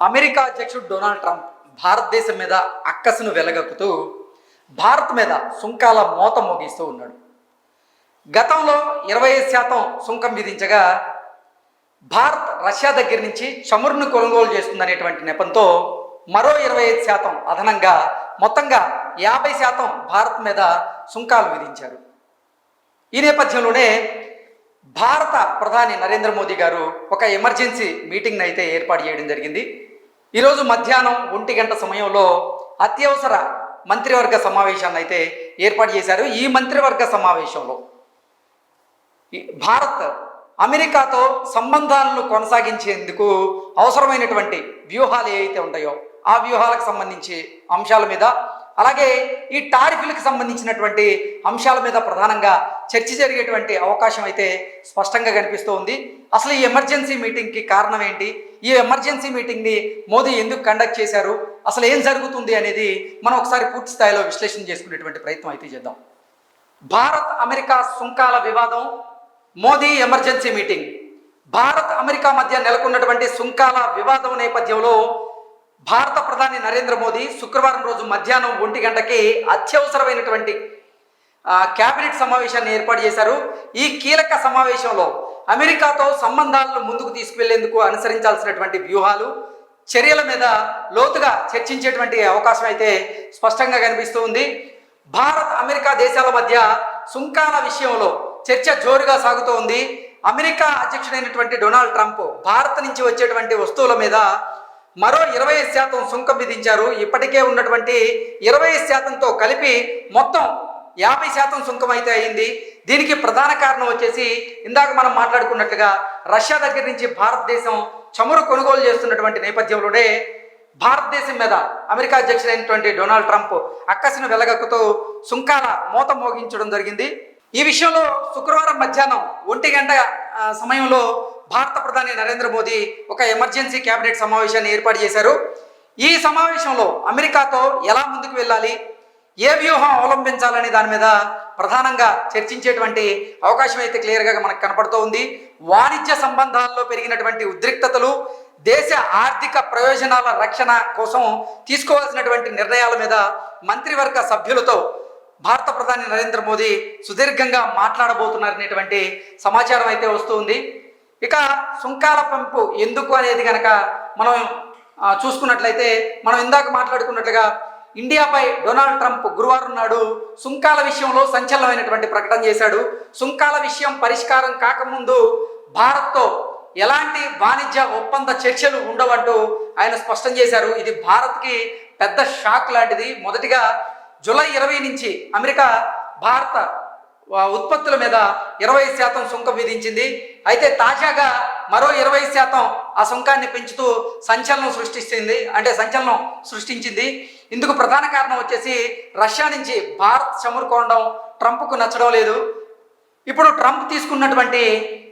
America అధ్యక్షుడు Donald Trump భారతదేశం మీద అక్కసును వెలగక్కుతూ భారత్ మీద సుంకాల మోత మోగిస్తూ ఉన్నాడు. గతంలో 25% సుంకం విధించగా భారత్ రష్యా దగ్గర నుంచి చమురును కొనుగోలు చేస్తుందనేటువంటి నెపంతో మరో 25% అదనంగా మొత్తంగా 50% భారత్ మీద సుంకాలు విధించారు. ఈ నేపథ్యంలోనే భారత ప్రధాని నరేంద్ర మోదీ గారు ఒక ఎమర్జెన్సీ మీటింగ్ని అయితే ఏర్పాటు చేయడం జరిగింది. ఈరోజు మధ్యాహ్నం 1 గంట సమయంలో అత్యవసర మంత్రివర్గ సమావేశాన్ని అయితే ఏర్పాటు చేశారు. ఈ మంత్రివర్గ సమావేశంలో భారత్ అమెరికాతో సంబంధాలను కొనసాగించేందుకు అవసరమైనటువంటి వ్యూహాలు ఏవైతే ఉంటాయో ఆ వ్యూహాలకు సంబంధించి అంశాల మీద, అలాగే ఈ టారిఫ్లకు సంబంధించినటువంటి అంశాల మీద ప్రధానంగా చర్చ జరిగేటువంటి అవకాశం అయితే స్పష్టంగా కనిపిస్తూ ఉంది. అసలు ఈ ఎమర్జెన్సీ మీటింగ్కి కారణం ఏంటి, ఈ ఎమర్జెన్సీ మీటింగ్ని మోదీ ఎందుకు కండక్ట్ చేశారు, అసలు ఏం జరుగుతుంది అనేది మనం ఒకసారి పూర్తి స్థాయిలో విశ్లేషణ చేసుకునేటువంటి ప్రయత్నం అయితే చేద్దాం. భారత్ అమెరికా సుంకాల వివాదం, Modi emergency meeting. Bharat America మధ్య నెలకొన్నటువంటి సుంకాల వివాదం నేపథ్యంలో భారత ప్రధాని నరేంద్ర మోదీ శుక్రవారం రోజు మధ్యాహ్నం 1 గంటకి అత్యవసరమైనటువంటి క్యాబినెట్ సమావేశాన్ని ఏర్పాటు చేశారు. ఈ కీలక సమావేశంలో అమెరికాతో సంబంధాలను ముందుకు తీసుకువెళ్లేందుకు అనుసరించాల్సినటువంటి వ్యూహాలు, చర్యల మీద లోతుగా చర్చించేటువంటి అవకాశం అయితే స్పష్టంగా కనిపిస్తూ ఉంది. భారత్ అమెరికా దేశాల మధ్య సుంకాల విషయంలో చర్చ జోరుగా సాగుతూ ఉంది. అమెరికా అధ్యక్షుడైనటువంటి డొనాల్డ్ ట్రంప్ భారత్ నుంచి వచ్చేటువంటి వస్తువుల మీద మరో 25% సుంకం విధించారు. ఇప్పటికే ఉన్నటువంటి 25%తో కలిపి మొత్తం 50% సుంకం అయితే అయింది. దీనికి ప్రధాన కారణం వచ్చేసి ఇందాక మనం మాట్లాడుకున్నట్లుగా రష్యా దగ్గర నుంచి భారతదేశం చమురు కొనుగోలు చేస్తున్నటువంటి నేపథ్యంలోనే భారతదేశం మీద అమెరికా అధ్యక్షుడైనటువంటి డొనాల్డ్ ట్రంప్ అక్కసును వెలగక్కుతూ సుంకాల మోత మోగించడం జరిగింది. ఈ విషయంలో శుక్రవారం మధ్యాహ్నం 1 గంట సమయంలో భారత ప్రధాని నరేంద్ర మోదీ ఒక ఎమర్జెన్సీ కేబినెట్ సమావేశాన్ని ఏర్పాటు చేశారు. ఈ సమావేశంలో అమెరికాతో ఎలా ముందుకు వెళ్ళాలి, ఏ వ్యూహం అవలంబించాలనే దాని మీద ప్రధానంగా చర్చించేటువంటి అవకాశం అయితే క్లియర్గా మనకు కనపడుతూ ఉంది. వాణిజ్య సంబంధాల్లో పెరిగినటువంటి ఉద్రిక్తతలు, దేశ ఆర్థిక ప్రయోజనాల రక్షణ కోసం తీసుకోవాల్సినటువంటి నిర్ణయాల మీద మంత్రివర్గ సభ్యులతో భారత ప్రధాని నరేంద్ర మోదీ సుదీర్ఘంగా మాట్లాడబోతున్నారనేటువంటి సమాచారం అయితే వస్తుంది. ఇక సుంకాల పెంపు ఎందుకు అనేది కనుక మనం చూసుకున్నట్లయితే, మనం ఇందాక మాట్లాడుకున్నట్లుగా ఇండియాపై డొనాల్డ్ ట్రంప్ గురువారం నాడు సుంకాల విషయంలో సంచలనమైనటువంటి ప్రకటన చేశాడు. సుంకాల విషయం పరిష్కారం కాకముందు భారత్తో ఎలాంటి వాణిజ్య ఒప్పంద చర్చలు ఉండవంటూ ఆయన స్పష్టం చేశారు. ఇది భారత్కి పెద్ద షాక్ లాంటిది. మొదటిగా జూలై 20 నుంచి అమెరికా భారత ఉత్పత్తుల మీద 20% సుంకం విధించింది. అయితే తాజాగా మరో 20% ఆ సుంకాన్ని పెంచుతూ సంచలనం సృష్టించింది. ఇందుకు ప్రధాన కారణం వచ్చేసి రష్యా నుంచి భారత్ చమురు కొనడం ట్రంప్కు నచ్చడం లేదు. ఇప్పుడు ట్రంప్ తీసుకున్నటువంటి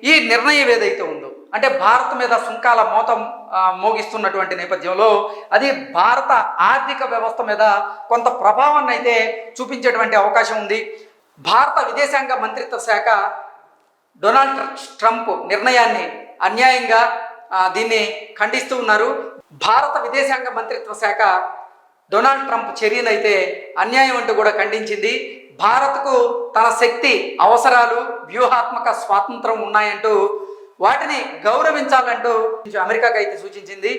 ఈ నిర్ణయం ఏదైతే ఉందో, అంటే భారత్ మీద సుంకాల మోతం మోగిస్తున్నటువంటి నేపథ్యంలో అది భారత ఆర్థిక వ్యవస్థ మీద కొంత ప్రభావాన్ని అయితే చూపించేటువంటి అవకాశం ఉంది. భారత విదేశాంగ మంత్రిత్వ శాఖ డొనాల్డ్ ట్రంప్ నిర్ణయాన్ని అన్యాయంగా దీన్ని ఖండిస్తూ ఉన్నారు. భారత విదేశాంగ మంత్రిత్వ శాఖ డొనాల్డ్ ట్రంప్ చర్యనైతే అన్యాయం అంటూ కూడా ఖండించింది. భారత్కు తన శక్తి, అవసరాలు, వ్యూహాత్మక స్వాతంత్రం ఉన్నాయంటూ వాటిని గౌరవించాలంటూ అమెరికాకి అయితే సూచించింది.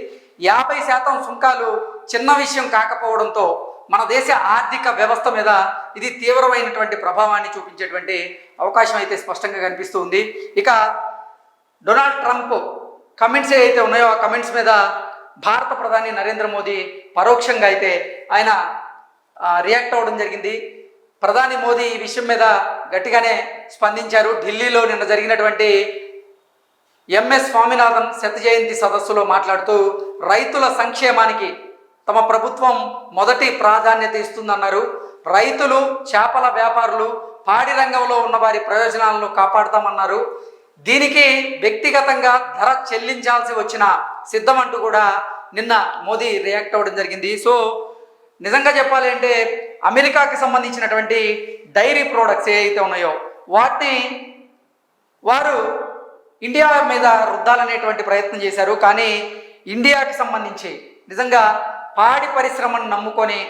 50% సుంకాలు చిన్న విషయం కాకపోవడంతో మన దేశ ఆర్థిక వ్యవస్థ మీద ఇది తీవ్రమైనటువంటి ప్రభావాన్ని చూపించేటువంటి అవకాశం అయితే స్పష్టంగా కనిపిస్తుంది. ఇక డొనాల్డ్ ట్రంప్ కమెంట్స్ ఏవైతే ఉన్నాయో ఆ కమెంట్స్ మీద భారత ప్రధాని నరేంద్ర మోదీ పరోక్షంగా అయితే ఆయన రియాక్ట్ అవ్వడం జరిగింది. ప్రధాని మోదీ ఈ విషయం మీద గట్టిగానే స్పందించారు. ఢిల్లీలో నిన్న జరిగినటువంటి ఎంఎస్ స్వామినాథన్ శత జయంతి సదస్సులో మాట్లాడుతూ రైతుల సంక్షేమానికి తమ ప్రభుత్వం మొదటి ప్రాధాన్యత ఇస్తుందన్నారు. రైతులు, చేపల వ్యాపారులు, పాడి రంగంలో ఉన్న వారి ప్రయోజనాలను కాపాడుతామన్నారు. దీనికి వ్యక్తిగతంగా ధర చెల్లించాల్సి వచ్చిన సిద్ధమంటూ కూడా నిన్న మోదీ రియాక్ట్ అవ్వడం జరిగింది. సో నిజంగా చెప్పాలి అంటే అమెరికాకి సంబంధించినటువంటి డైరీ ప్రోడక్ట్స్ ఏవైతే ఉన్నాయో వాటిని వారు ఇండియా మీద రుద్దాలనేటువంటి ప్రయత్నం చేశారు. కానీ ఇండియాకి సంబంధించి నిజంగా పాడి పరిశ్రమను నమ్ముకొని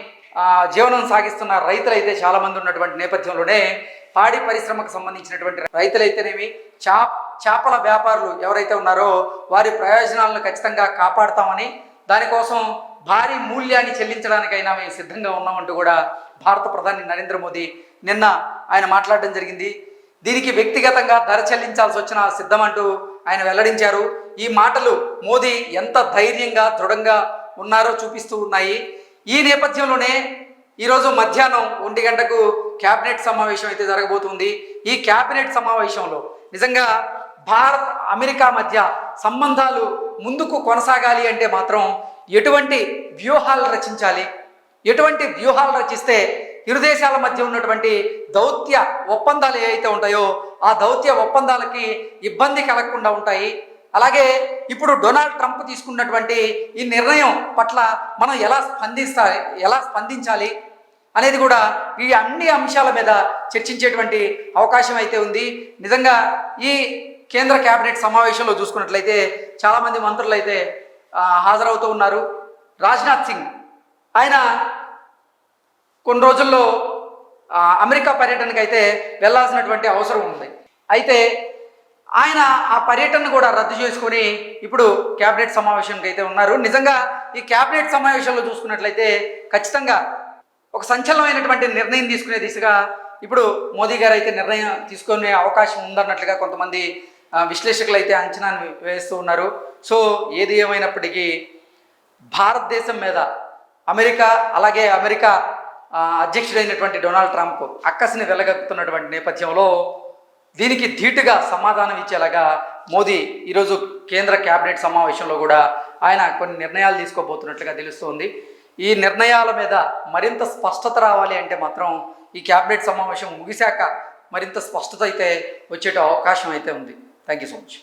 జీవనం సాగిస్తున్న రైతులైతే చాలామంది ఉన్నటువంటి నేపథ్యంలోనే పాడి పరిశ్రమకు సంబంధించినటువంటి రైతులైతేనేమి చేపల వ్యాపారులు ఎవరైతే ఉన్నారో వారి ప్రయోజనాలను ఖచ్చితంగా కాపాడుతామని, దానికోసం భారీ మూల్యాన్ని చెల్లించడానికైనా మేము సిద్ధంగా ఉన్నామంటూ కూడా భారత ప్రధాని నరేంద్ర మోదీ నిన్న ఆయన మాట్లాడడం జరిగింది. దీనికి వ్యక్తిగతంగా ధర చెల్లించాల్సి వచ్చిన సిద్ధమంటూ ఆయన వెల్లడించారు. ఈ మాటలు మోదీ ఎంత ధైర్యంగా దృఢంగా ఉన్నారో చూపిస్తూ ఉన్నాయి. ఈ నేపథ్యంలోనే ఈరోజు మధ్యాహ్నం 1 గంటకు క్యాబినెట్ సమావేశం అయితే జరగబోతుంది. ఈ క్యాబినెట్ సమావేశంలో నిజంగా భారత్ అమెరికా మధ్య సంబంధాలు ముందుకు కొనసాగాలి అంటే మాత్రం ఎటువంటి వ్యూహాలు రచించాలి, ఎటువంటి వ్యూహాలు రచిస్తే ఇరు దేశాల మధ్య ఉన్నటువంటి దౌత్య ఒప్పందాలు ఏవైతే ఉంటాయో ఆ దౌత్య ఒప్పందాలకి ఇబ్బంది కలగకుండా ఉంటాయి. అలాగే ఇప్పుడు డొనాల్డ్ ట్రంప్ తీసుకున్నటువంటి ఈ నిర్ణయం పట్ల మనం ఎలా స్పందించాలి అనేది కూడా ఈ అన్ని అంశాల మీద చర్చించేటువంటి అవకాశం అయితే ఉంది. నిజంగా ఈ కేంద్ర కేబినెట్ సమావేశంలో చూసుకున్నట్లయితే చాలామంది మంత్రులు అయితే హాజరవుతూ ఉన్నారు. రాజ్నాథ్ సింగ్ ఆయన కొన్ని రోజుల్లో అమెరికా పర్యటనకు అయితే వెళ్ళాల్సినటువంటి అవసరం ఉంది. అయితే ఆయన ఆ పర్యటన కూడా రద్దు చేసుకొని ఇప్పుడు క్యాబినెట్ సమావేశానికి అయితే ఉన్నారు. నిజంగా ఈ క్యాబినెట్ సమావేశంలో చూసుకున్నట్లయితే ఖచ్చితంగా ఒక సంచలనమైనటువంటి నిర్ణయం తీసుకునే దిశగా ఇప్పుడు మోదీ గారు అయితే నిర్ణయం తీసుకునే అవకాశం ఉందన్నట్లుగా కొంతమంది విశ్లేషకులు అయితే అంచనా వేస్తూ ఉన్నారు. సో ఏది ఏమైనప్పటికీ భారతదేశం మీద అలాగే అమెరికా అధ్యక్షుడైనటువంటి డొనాల్డ్ ట్రంప్ అక్కసిని వెలగక్కుతున్నటువంటి నేపథ్యంలో దీనికి ధీటుగా సమాధానం ఇచ్చేలాగా మోదీ ఈరోజు కేంద్ర కేబినెట్ సమావేశంలో కూడా ఆయన కొన్ని నిర్ణయాలు తీసుకోబోతున్నట్లుగా తెలుస్తోంది. ఈ నిర్ణయాల మీద మరింత స్పష్టత రావాలి అంటే మాత్రం ఈ కేబినెట్ సమావేశం ముగిశాక మరింత స్పష్టత అయితే వచ్చే అవకాశం అయితే ఉంది. Thank you so much.